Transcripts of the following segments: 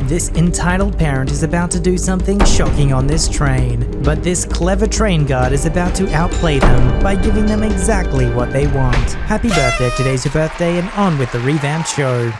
This entitled parent is about to do something shocking on this train, but this clever train guard is about to outplay them by giving them exactly what they want. Happy birthday if today's your birthday, and on with the revamped show.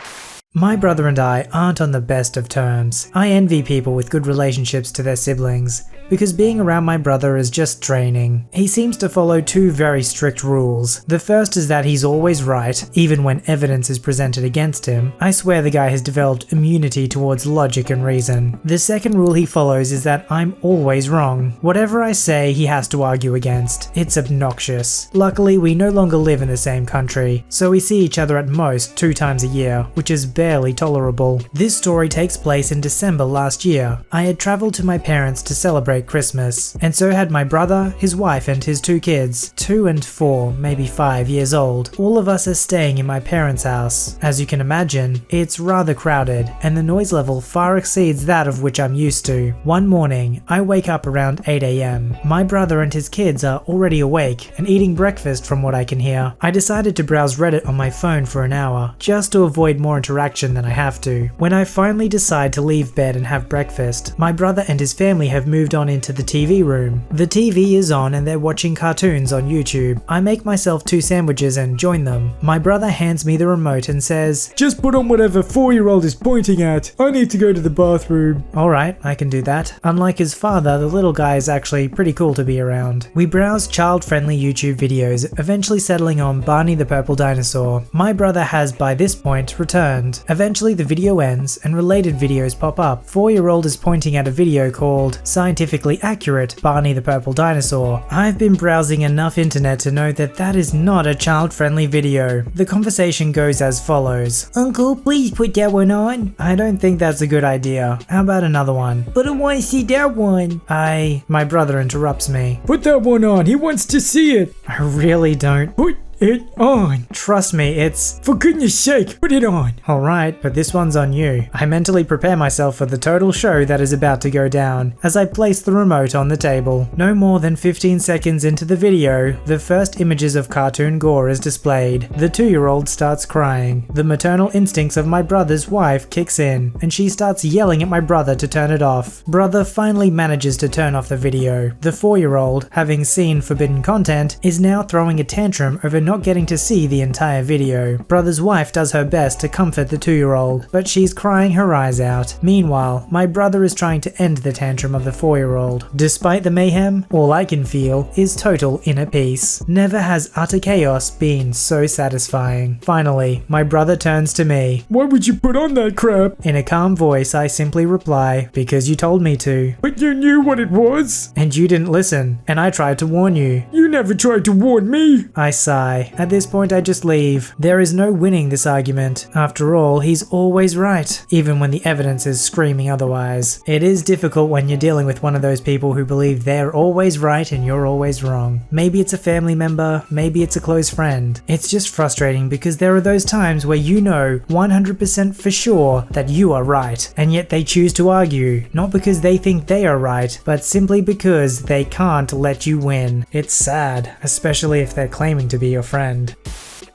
My brother and I aren't on the best of terms. I envy people with good relationships to their siblings, because being around my brother is just draining. He seems to follow two very strict rules. The first is that he's always right, even when evidence is presented against him. I swear the guy has developed immunity towards logic and reason. The second rule he follows is that I'm always wrong. Whatever I say, he has to argue against. It's obnoxious. Luckily, we no longer live in the same country, so we see each other at most 2 times a year, which is barely tolerable. This story takes place in December last year. I had traveled to my parents to celebrate Christmas, and so had my brother, his wife, and his 2 kids, 2 and 4, maybe 5 years old. All of us are staying in my parents' house. As you can imagine, it's rather crowded, and the noise level far exceeds that of which I'm used to. One morning, I wake up around 8 AM. My brother and his kids are already awake and eating breakfast from what I can hear. I decided to browse Reddit on my phone for an hour, just to avoid more interaction than I have to. When I finally decide to leave bed and have breakfast, my brother and his family have moved on into the TV room. The TV is on and they're watching cartoons on YouTube. I make myself 2 sandwiches and join them. My brother hands me the remote and says, "Just put on whatever 4-year-old is pointing at. I need to go to the bathroom." Alright, I can do that. Unlike his father, the little guy is actually pretty cool to be around. We browse child-friendly YouTube videos, eventually settling on Barney the Purple Dinosaur. My brother has by this point returned. Eventually the video ends and related videos pop up. 4-year-old is pointing at a video called Scientifically Accurate Barney the Purple Dinosaur. I've been browsing enough internet to know that that is not a child-friendly video. The conversation goes as follows. "Uncle, please put that one on." "I don't think that's a good idea. How about another one?" "But I want to see that one." My brother interrupts me. "Put that one on. He wants to see it." I really don't. "Put it on." Trust me, it's, "For goodness sake, put it on." Alright, but this one's on you. I mentally prepare myself for the total show that is about to go down as I place the remote on the table. No more than 15 seconds into the video, the first images of cartoon gore is displayed. The 2-year-old starts crying. The maternal instincts of my brother's wife kicks in, and she starts yelling at my brother to turn it off. Brother finally manages to turn off the video. The 4-year-old, having seen forbidden content, is now throwing a tantrum over not getting to see the entire video. Brother's wife does her best to comfort the 2-year-old, but she's crying her eyes out. Meanwhile, my brother is trying to end the tantrum of the 4-year-old. Despite the mayhem, all I can feel is total inner peace. Never has utter chaos been so satisfying. Finally, my brother turns to me. "Why would you put on that crap?" In a calm voice, I simply reply, "Because you told me to." "But you knew what it was." "And you didn't listen, and I tried to warn you." "You never tried to warn me." I sigh. At this point, I just leave. There is no winning this argument. After all, he's always right, even when the evidence is screaming otherwise. It is difficult when you're dealing with one of those people who believe they're always right and you're always wrong. Maybe it's a family member, maybe it's a close friend. It's just frustrating because there are those times where you know 100% for sure that you are right, and yet they choose to argue, not because they think they are right, but simply because they can't let you win. It's sad, especially if they're claiming to be your friend.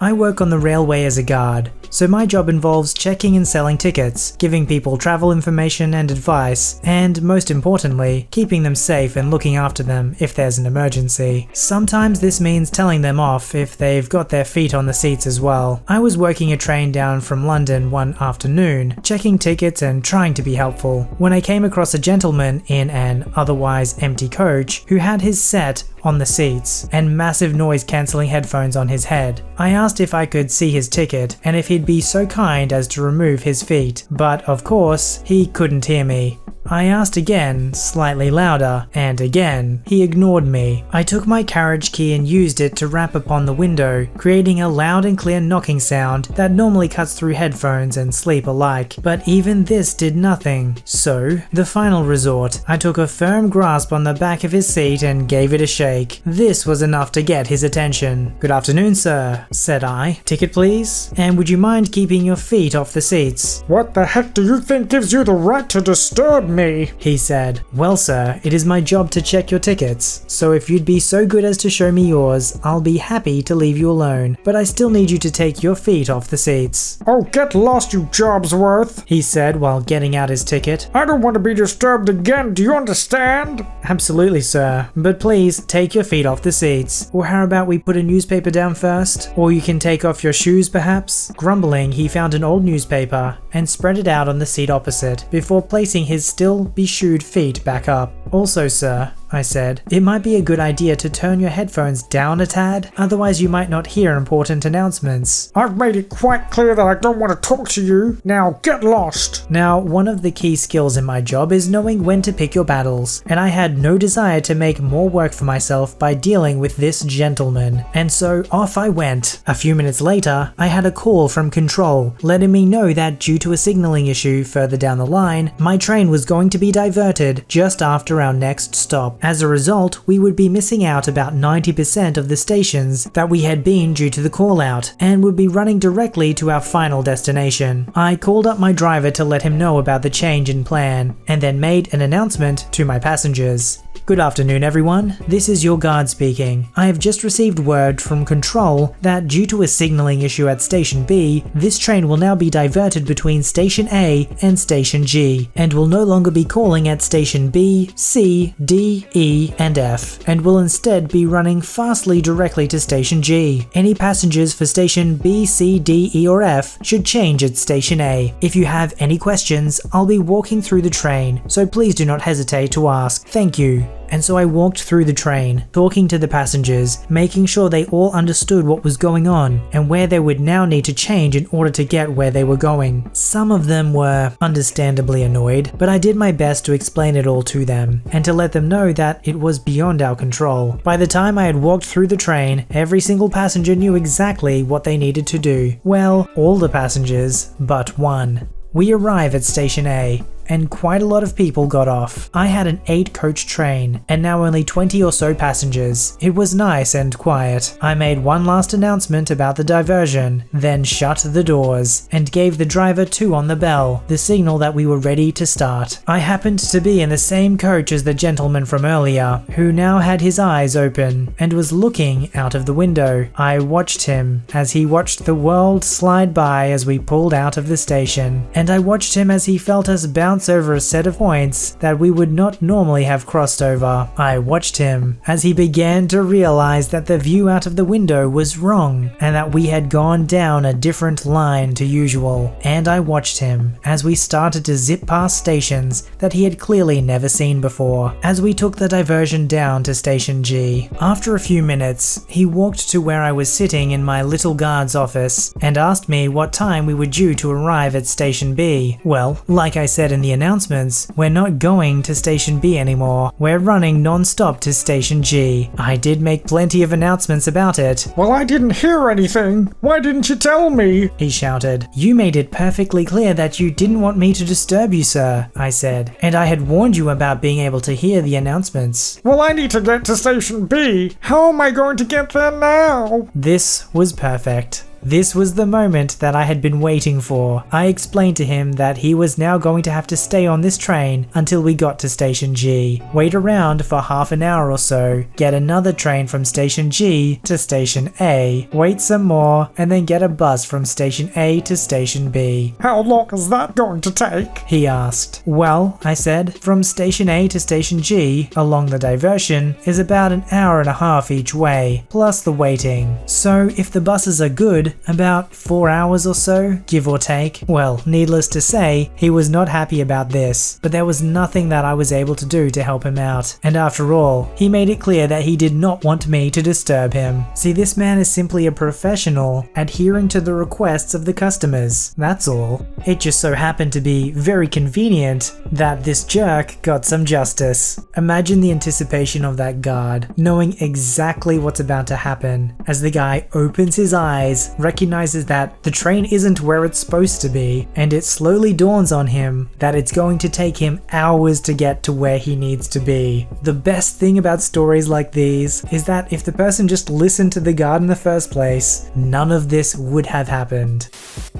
I work on the railway as a guard, so my job involves checking and selling tickets, giving people travel information and advice, and most importantly, keeping them safe and looking after them if there's an emergency. Sometimes this means telling them off if they've got their feet on the seats as well. I was working a train down from London one afternoon, checking tickets and trying to be helpful, when I came across a gentleman in an otherwise empty coach who had his set on the seats and massive noise-cancelling headphones on his head. I asked if I could see his ticket and if he'd be so kind as to remove his feet, but of course, he couldn't hear me. I asked again, slightly louder, and again, he ignored me. I took my carriage key and used it to rap upon the window, creating a loud and clear knocking sound that normally cuts through headphones and sleep alike, but even this did nothing. So, the final resort, I took a firm grasp on the back of his seat and gave it a shake. This was enough to get his attention. "Good afternoon, sir," said I. "Ticket please? And would you mind keeping your feet off the seats?" "What the heck do you think gives you the right to disturb me?" me," he said. "Well, sir, it is my job to check your tickets, so if you'd be so good as to show me yours, I'll be happy to leave you alone, but I still need you to take your feet off the seats." "Oh, get lost, you Jobsworth," he said while getting out his ticket. "I don't want to be disturbed again, do you understand?" "Absolutely, sir, but please take your feet off the seats. Or how about we put a newspaper down first? Or you can take off your shoes, perhaps?" Grumbling, he found an old newspaper and spread it out on the seat opposite before placing his still be-shoed feet back up. "Also, sir," I said, "it might be a good idea to turn your headphones down a tad, otherwise you might not hear important announcements." "I've made it quite clear that I don't want to talk to you. Now get lost." Now, one of the key skills in my job is knowing when to pick your battles, and I had no desire to make more work for myself by dealing with this gentleman, and so off I went. A few minutes later, I had a call from Control, letting me know that due to a signaling issue further down the line, my train was going to be diverted just after our next stop. As a result, we would be missing out about 90% of the stations that we had been due to the call out, and would be running directly to our final destination. I called up my driver to let him know about the change in plan, and then made an announcement to my passengers. "Good afternoon, everyone. This is your guard speaking. I have just received word from Control that due to a signaling issue at Station B, this train will now be diverted between Station A and Station G, and will no longer be calling at Station B, C, D, E, and F, and will instead be running fastly directly to Station G. Any passengers for Station B, C, D, E, or F should change at Station A. If you have any questions, I'll be walking through the train, so please do not hesitate to ask. Thank you." And so I walked through the train, talking to the passengers, making sure they all understood what was going on and where they would now need to change in order to get where they were going. Some of them were understandably annoyed, but I did my best to explain it all to them and to let them know that it was beyond our control. By the time I had walked through the train, every single passenger knew exactly what they needed to do. Well, all the passengers, but one. We arrive at Station A, and quite a lot of people got off. I had an 8-coach train, and now only 20 or so passengers. It was nice and quiet. I made one last announcement about the diversion, then shut the doors, and gave the driver 2 on the bell, the signal that we were ready to start. I happened to be in the same coach as the gentleman from earlier, who now had his eyes open, and was looking out of the window. I watched him as he watched the world slide by as we pulled out of the station, and I watched him as he felt us bounce over a set of points that we would not normally have crossed over. I watched him as he began to realize that the view out of the window was wrong and that we had gone down a different line to usual. And I watched him as we started to zip past stations that he had clearly never seen before, as we took the diversion down to Station G. After a few minutes, he walked to where I was sitting in my little guard's office and asked me what time we were due to arrive at Station B. Well, like I said in the announcements, we're not going to Station B anymore. We're running non-stop to Station G. I did make plenty of announcements about it. "Well, I didn't hear anything. Why didn't you tell me?" he shouted. "You made it perfectly clear that you didn't want me to disturb you, sir," I said, "and I had warned you about being able to hear the announcements." "Well, I need to get to Station B. How am I going to get there now?" This was perfect. This was the moment that I had been waiting for. I explained to him that he was now going to have to stay on this train until we got to Station G, wait around for half an hour or so, get another train from Station G to Station A, wait some more, and then get a bus from Station A to Station B. "How long is that going to take?" he asked. "Well," I said, "from Station A to Station G, along the diversion, is about an hour and a half each way, plus the waiting. So if the buses are good, about 4 hours or so, give or take." Well, needless to say, he was not happy about this, but there was nothing that I was able to do to help him out. And after all, he made it clear that he did not want me to disturb him. See, this man is simply a professional, adhering to the requests of the customers. That's all. It just so happened to be very convenient that this jerk got some justice. Imagine the anticipation of that guard, knowing exactly what's about to happen, as the guy opens his eyes, recognizes that the train isn't where it's supposed to be, and it slowly dawns on him that it's going to take him hours to get to where he needs to be. The best thing about stories like these is that if the person just listened to the guard in the first place, none of this would have happened.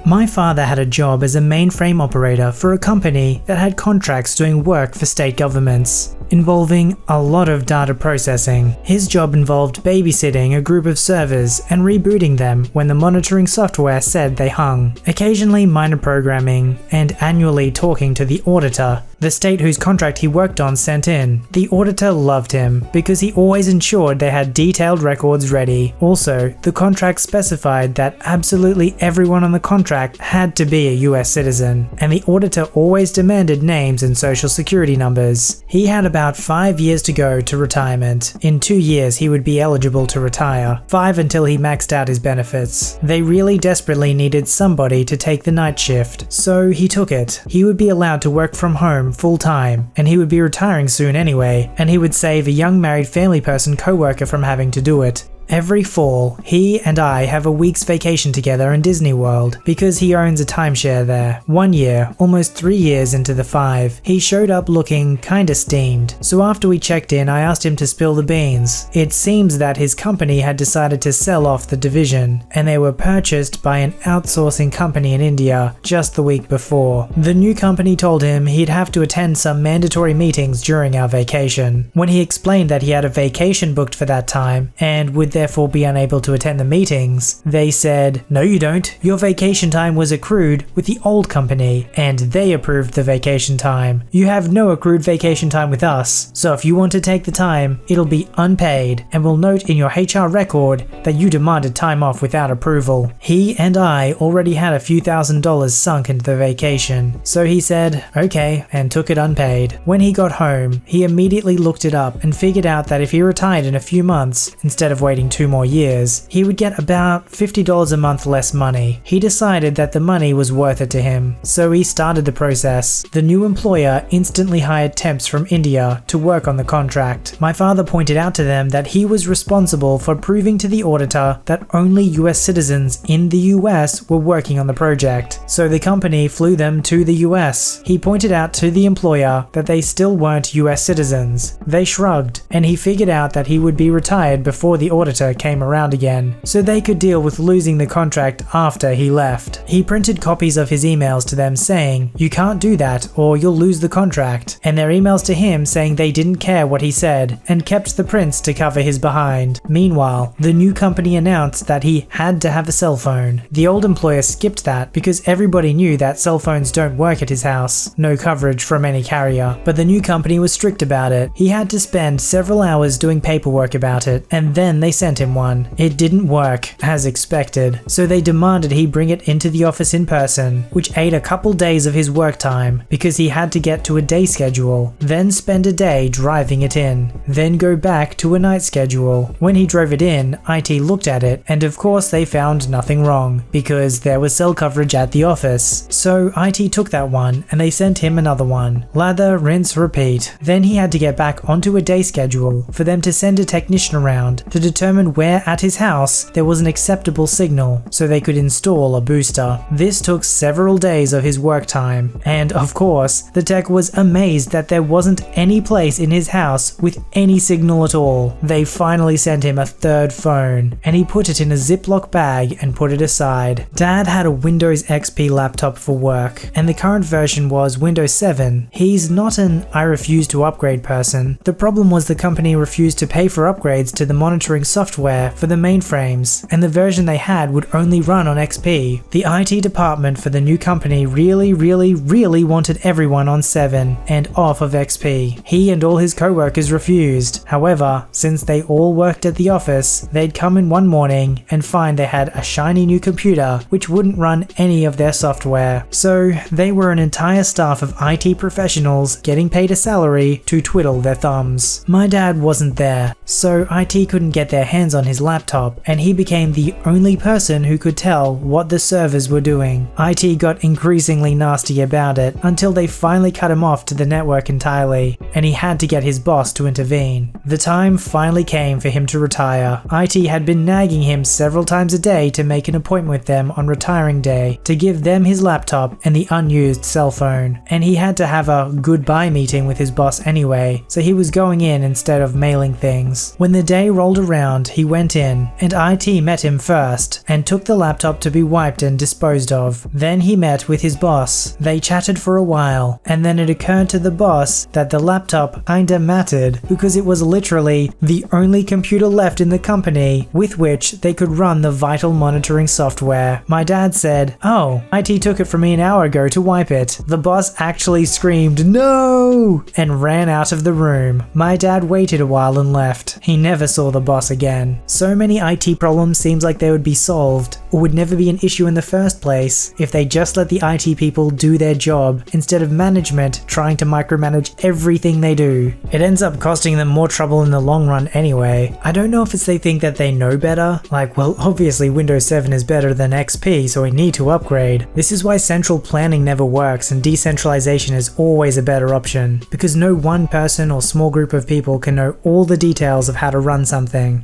My father had a job as a mainframe operator for a company that had contracts doing work for state governments, involving a lot of data processing. His job involved babysitting a group of servers and rebooting them when the monitoring software said they hung, occasionally minor programming, and annually talking to the auditor, the state whose contract he worked on sent in. The auditor loved him because he always ensured they had detailed records ready. Also, the contract specified that absolutely everyone on the contract had to be a US citizen, and the auditor always demanded names and social security numbers. He had about 5 years to go to retirement. In 2 years he would be eligible to retire, 5 until he maxed out his benefits. They really desperately needed somebody to take the night shift, so he took it. He would be allowed to work from home full-time, and he would be retiring soon anyway, and he would save a young married family person co-worker from having to do it. Every fall, he and I have a week's vacation together in Disney World because he owns a timeshare there. 1 year, almost 3 years into the 5, he showed up looking kinda steamed. So after we checked in, I asked him to spill the beans. It seems that his company had decided to sell off the division, and they were purchased by an outsourcing company in India just the week before. The new company told him he'd have to attend some mandatory meetings during our vacation. When he explained that he had a vacation booked for that time and would therefore be unable to attend the meetings, they said, "No you don't, your vacation time was accrued with the old company and they approved the vacation time. You have no accrued vacation time with us, so if you want to take the time, it'll be unpaid and we'll note in your HR record that you demanded time off without approval." He and I already had a few $1,000s sunk into the vacation, so he said okay and took it unpaid. When he got home, he immediately looked it up and figured out that if he retired in a few months instead of waiting 2 more years, he would get about $50 a month less money. He decided that the money was worth it to him, so he started the process. The new employer instantly hired temps from India to work on the contract. My father pointed out to them that he was responsible for proving to the auditor that only US citizens in the US were working on the project, so the company flew them to the US. He pointed out to the employer that they still weren't US citizens. They shrugged, and he figured out that he would be retired before the auditor came around again, so they could deal with losing the contract after he left. He printed copies of his emails to them saying, "You can't do that or you'll lose the contract," and their emails to him saying they didn't care what he said and kept the prints to cover his behind. Meanwhile, the new company announced that he had to have a cell phone. The old employer skipped that because everybody knew that cell phones don't work at his house, no coverage from any carrier, but the new company was strict about it. He had to spend several hours doing paperwork about it, and then they sent him one. It didn't work, as expected, so they demanded he bring it into the office in person, which ate a couple days of his work time because he had to get to a day schedule, then spend a day driving it in, then go back to a night schedule. When he drove it in, IT looked at it, and of course they found nothing wrong, because there was cell coverage at the office. So IT took that one, and they sent him another one. Lather, rinse, repeat. Then he had to get back onto a day schedule for them to send a technician around to determine where at his house there was an acceptable signal so they could install a booster. This took several days of his work time, and of course the tech was amazed that there wasn't any place in his house with any signal at all. They finally sent him a third phone, and he put it in a Ziploc bag and put it aside. Dad had a Windows XP laptop for work, and the current version was Windows 7. He's not an "I refuse to upgrade" person. The problem was the company refused to pay for upgrades to the monitoring software for the mainframes, and the version they had would only run on XP. The IT department for the new company really wanted everyone on 7 and off of XP. He and all his co-workers refused. However, since they all worked at the office, they'd come in one morning and find they had a shiny new computer which wouldn't run any of their software. So they were an entire staff of IT professionals getting paid a salary to twiddle their thumbs. My dad wasn't there, so IT couldn't get their hands on his laptop, and he became the only person who could tell what the servers were doing. IT got increasingly nasty about it until they finally cut him off to the network entirely, and he had to get his boss to intervene. The time finally came for him to retire. IT had been nagging him several times a day to make an appointment with them on retiring day to give them his laptop and the unused cell phone, and he had to have a goodbye meeting with his boss anyway, so he was going in instead of mailing things. When the day rolled around, he went in, and IT met him first and took the laptop to be wiped and disposed of. Then he met with his boss. They chatted for a while, and then it occurred to the boss that the laptop kinda mattered because it was literally the only computer left in the company with which they could run the vital monitoring software. My dad said, "Oh, IT took it from me an hour ago to wipe it." The boss actually screamed, "No!" and ran out of the room. My dad waited a while and left. He never saw the boss again. So many IT problems seems like they would be solved or would never be an issue in the first place if they just let the IT people do their job instead of management trying to micromanage everything they do. It ends up costing them more trouble in the long run anyway. I don't know if it's they think that they know better, like, well, obviously Windows 7 is better than XP, so we need to upgrade. This is why central planning never works and decentralization is always a better option, because no one person or small group of people can know all the details of how to run something.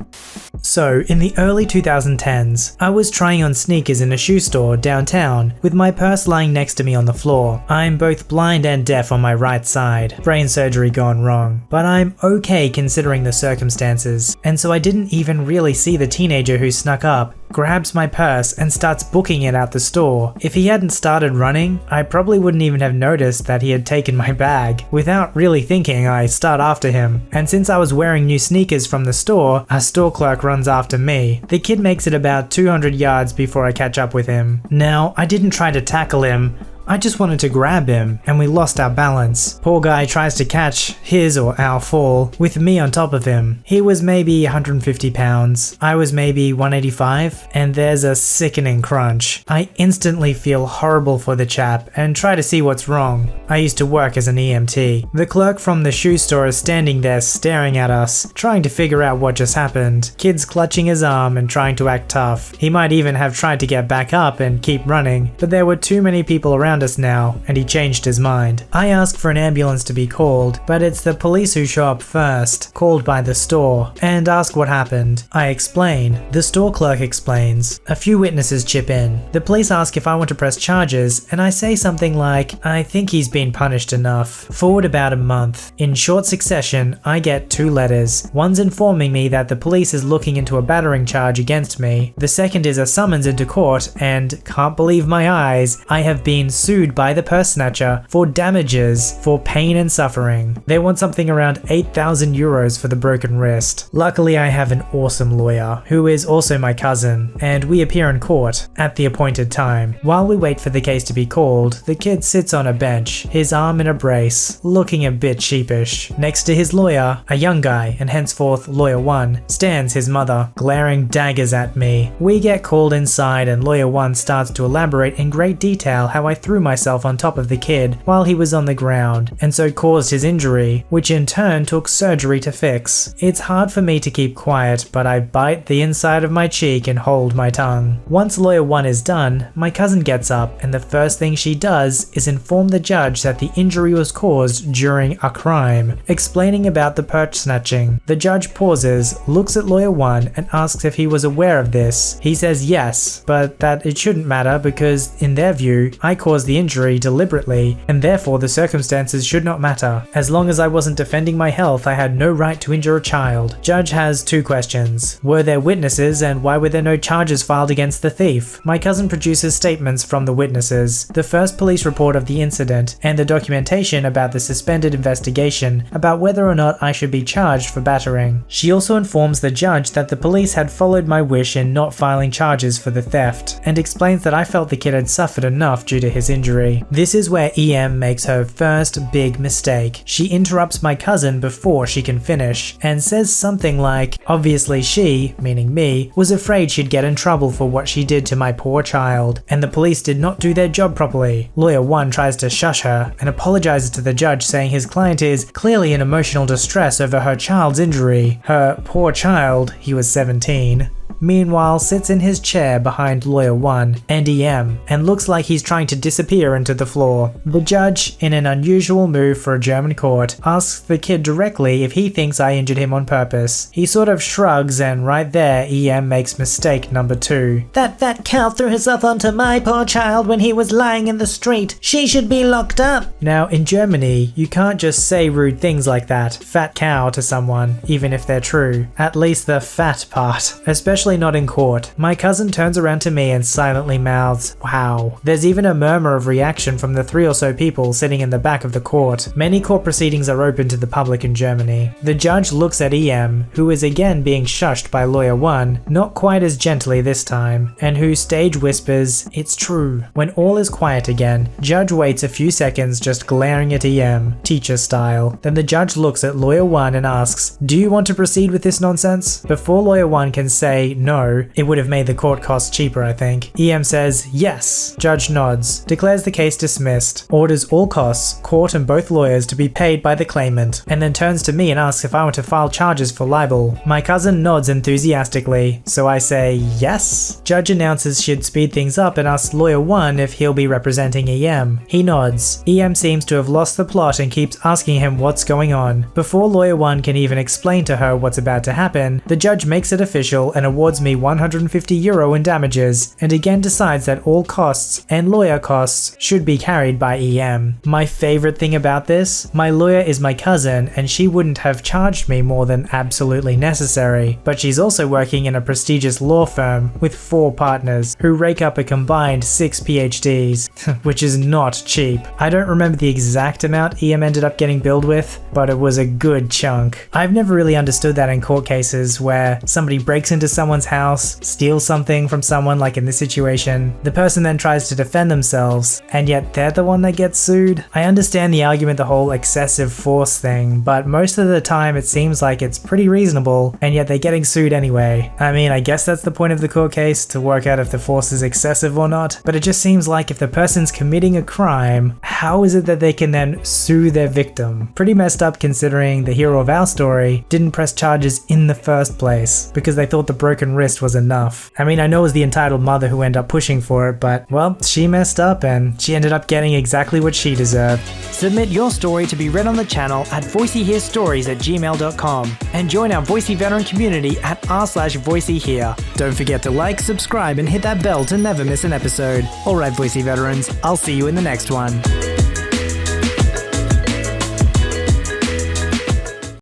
So, in the early 2010s, I was trying on sneakers in a shoe store downtown with my purse lying next to me on the floor. I'm both blind and deaf on my right side, brain surgery gone wrong, but I'm okay considering the circumstances, and so I didn't even really see the teenager who snuck up, grabs my purse and starts booking it out the store. If he hadn't started running, I probably wouldn't even have noticed that he had taken my bag. Without really thinking, I start after him, and since I was wearing new sneakers from the store, a store clerk runs after me. The kid makes it about 200 yards before I catch up with him. Now, I didn't try to tackle him. I just wanted to grab him, and we lost our balance. Poor guy tries to catch his or our fall, with me on top of him. He was maybe 150 pounds, I was maybe 185, and there's a sickening crunch. I instantly feel horrible for the chap, and try to see what's wrong. I used to work as an EMT. The clerk from the shoe store is standing there staring at us, trying to figure out what just happened. Kid's clutching his arm and trying to act tough. He might even have tried to get back up and keep running, but there were too many people around us now, and he changed his mind. I ask for an ambulance to be called, but it's the police who show up first, called by the store, and ask what happened. I explain. The store clerk explains. A few witnesses chip in. The police ask if I want to press charges, and I say something like, "I think he's been punished enough." Forward about a month. In short succession, I get 2 letters. One's informing me that the police is looking into a battering charge against me. The second is a summons into court, and can't believe my eyes, I have been sued by the purse snatcher for damages for pain and suffering. They want something around 8,000 euros for the broken wrist. Luckily, I have an awesome lawyer, who is also my cousin, and we appear in court at the appointed time. While we wait for the case to be called, the kid sits on a bench, his arm in a brace, looking a bit sheepish. Next to his lawyer, a young guy, and henceforth lawyer 1, stands his mother, glaring daggers at me. We get called inside and lawyer 1 starts to elaborate in great detail how I threw myself on top of the kid while he was on the ground, and so caused his injury, which in turn took surgery to fix. It's hard for me to keep quiet, but I bite the inside of my cheek and hold my tongue. Once lawyer 1 is done, my cousin gets up, and the first thing she does is inform the judge that the injury was caused during a crime, explaining about the purse snatching. The judge pauses, looks at lawyer 1 and asks if he was aware of this. He says yes, but that it shouldn't matter because, in their view, I caused the injury deliberately, and therefore the circumstances should not matter. As long as I wasn't defending my health, I had no right to injure a child. Judge has 2 questions. Were there witnesses, and why were there no charges filed against the thief? My cousin produces statements from the witnesses, the first police report of the incident, and the documentation about the suspended investigation about whether or not I should be charged for battering. She also informs the judge that the police had followed my wish in not filing charges for the theft, and explains that I felt the kid had suffered enough due to his injury. This is where EM makes her first big mistake. She interrupts my cousin before she can finish and says something like, obviously she, meaning me, was afraid she'd get in trouble for what she did to my poor child, and the police did not do their job properly. Lawyer 1 tries to shush her and apologizes to the judge, saying his client is clearly in emotional distress over her child's injury. Her poor child, he was 17, meanwhile sits in his chair behind Lawyer 1 and EM and looks like he's trying to disappear into the floor. The judge, in an unusual move for a German court, asks the kid directly if he thinks I injured him on purpose. He sort of shrugs, and right there EM makes mistake number 2. That fat cow threw herself onto my poor child when he was lying in the street. She should be locked up. Now in Germany, you can't just say rude things like that, fat cow, to someone, even if they're true. At least the fat part. Especially not in court. My cousin turns around to me and silently mouths, "Wow." There's even a murmur of reaction from the 3 or so people sitting in the back of the court. Many court proceedings are open to the public in Germany. The judge looks at EM, who is again being shushed by Lawyer 1, not quite as gently this time, and who stage whispers, "It's true." When all is quiet again, judge waits a few seconds just glaring at EM, teacher style. Then the judge looks at Lawyer 1 and asks, "Do you want to proceed with this nonsense?" Before Lawyer 1 can say no, it would have made the court costs cheaper, I think. EM says yes. Judge nods, declares the case dismissed, orders all costs, court and both lawyers, to be paid by the claimant, and then turns to me and asks if I want to file charges for libel. My cousin nods enthusiastically, so I say yes. Judge announces she'd speed things up and asks Lawyer 1 if he'll be representing EM. He nods. EM seems to have lost the plot and keeps asking him what's going on. Before Lawyer 1 can even explain to her what's about to happen, the judge makes it official and awards me €150 in damages, and again decides that all costs and lawyer costs should be carried by EM. My favorite thing about this, my lawyer is my cousin and she wouldn't have charged me more than absolutely necessary, but she's also working in a prestigious law firm with 4 partners who rake up a combined 6 PhDs, which is not cheap. I don't remember the exact amount EM ended up getting billed with, but it was a good chunk. I've never really understood that in court cases where somebody breaks into someone's house, steals something from someone, like in this situation, the person then tries to defend themselves, and yet they're the one that gets sued. I understand the argument, the whole excessive force thing, but most of the time it seems like it's pretty reasonable, and yet they're getting sued anyway. I mean, I guess that's the point of the court case, to work out if the force is excessive or not, but it just seems like if the person's committing a crime, how is it that they can then sue their victim? Pretty messed up, considering the hero of our story didn't press charges in the first place because they thought the broken wrist was enough. I mean, I know it was the entitled mother who ended up pushing for it, but well, she messed up and she ended up getting exactly what she deserved. Submit your story to be read on the channel at voiceyherestories@gmail.com and join our Voicey veteran community at r/VoiceyHere. Don't forget to like, subscribe, and hit that bell to never miss an episode. Alright, Voicey veterans, I'll see you in the next one.